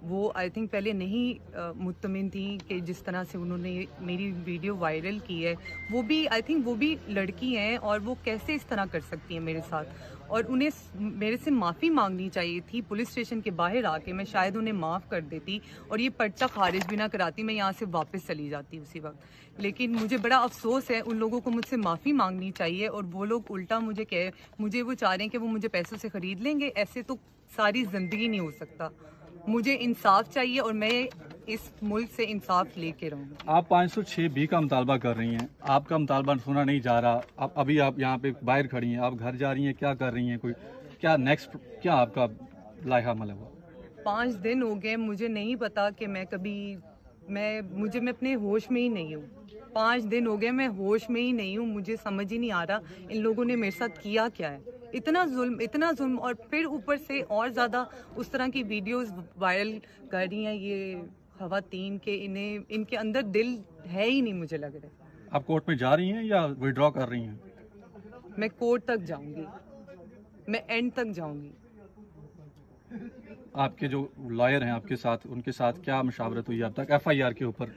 वो I think पहले नहीं मुतमिन थी कि जिस तरह से उन्होंने मेरी वीडियो वायरल की है। वो भी आई थिंक वो भी लड़की हैं और वो कैसे इस तरह कर सकती हैं मेरे साथ। और उन्हें मेरे से माफ़ी मांगनी चाहिए थी पुलिस स्टेशन के बाहर आके। मैं शायद उन्हें माफ़ कर देती और ये पर्चा खारिज भी ना कराती, मैं यहाँ से वापस चली जाती उसी वक्त। लेकिन मुझे बड़ा अफसोस है, उन लोगों को मुझसे माफ़ी मांगनी चाहिए और वो लोग उल्टा मुझे वो चाह रहे हैं कि वो मुझे पैसों से ख़रीद लेंगे। ऐसे तो सारी ज़िंदगी नहीं हो सकता। मुझे इंसाफ चाहिए और मैं इस मुल्क से इंसाफ लेके रहूँगी। आप 506(b) का मुतालबा कर रही हैं, आपका मुतालबा सुना नहीं जा रहा। अभी आप यहाँ पे बाहर खड़ी हैं, आप घर जा रही हैं, क्या कर रही हैं? कोई क्या नेक्स्ट क्या आपका लाइहा अमल है वो? 5 दिन हो गए, मुझे नहीं पता कि मैं अपने होश में ही नहीं हूँ। 5 दिन हो गए, मैं होश में ही नहीं हूँ। मुझे समझ ही नहीं आ रहा इन लोगों ने मेरे साथ किया क्या है। इतना जुल्म और फिर ऊपर से और ज़्यादा उस तरह की वीडियोस वायरल कर रही हैं ये खवातीन के इनके अंदर दिल है ही नहीं, मुझे लग रहा है। आप कोर्ट में जा रही हैं या विड्रॉ कर रही हैं? मैं कोर्ट तक जाऊंगी, मैं एंड तक जाऊंगी। आपके जो लॉयर हैं आपके साथ, उनके साथ क्या मुशावरत हुई अब तक FIR के ऊपर?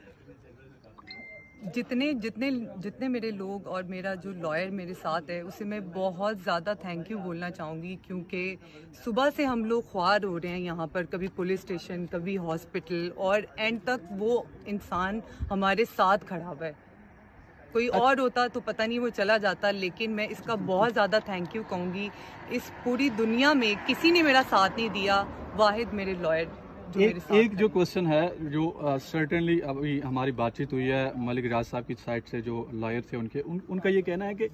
जितने मेरे लोग और मेरा जो लॉयर मेरे साथ है उसे मैं बहुत ज़्यादा थैंक यू बोलना चाहूँगी, क्योंकि सुबह से हम लोग ख्वार हो रहे हैं यहाँ पर, कभी पुलिस स्टेशन, कभी हॉस्पिटल, और एंड तक वो इंसान हमारे साथ खड़ा हुआ है। कोई और होता तो पता नहीं वो चला जाता, लेकिन मैं इसका बहुत ज़्यादा थैंक यू कहूँगी। इस पूरी दुनिया में किसी ने मेरा साथ नहीं दिया, वाहिद मेरे लॉयर एक जो क्वेश्चन है जो सर्टेनली अभी हमारी बातचीत हुई है मलिक रियाज साहब की साइड से, जो लॉयर थे उनका ये कहना है कि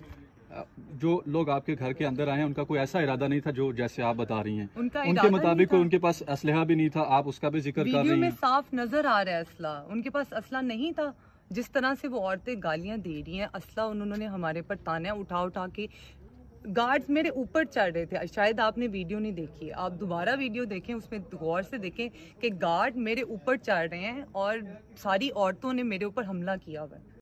जो लोग आपके घर के अंदर आए हैं उनका कोई ऐसा इरादा नहीं था जो जैसे आप बता रही हैं। उनके मुताबिक उनके पास असलहा भी नहीं था, आप उसका भी जिक्र कर रही हैं। वीडियो में साफ नजर आ रहा है असला, उनके पास असला नहीं था। जिस तरह से वो औरतें गालियां दे रही हैं, असला उन्होंने हमारे पर ताने उठा के गार्ड्स मेरे ऊपर चढ़ रहे थे। शायद आपने वीडियो नहीं देखी है, आप दोबारा वीडियो देखें, उसमें गौर से देखें कि गार्ड मेरे ऊपर चढ़ रहे हैं और सारी औरतों ने मेरे ऊपर हमला किया हुआ है।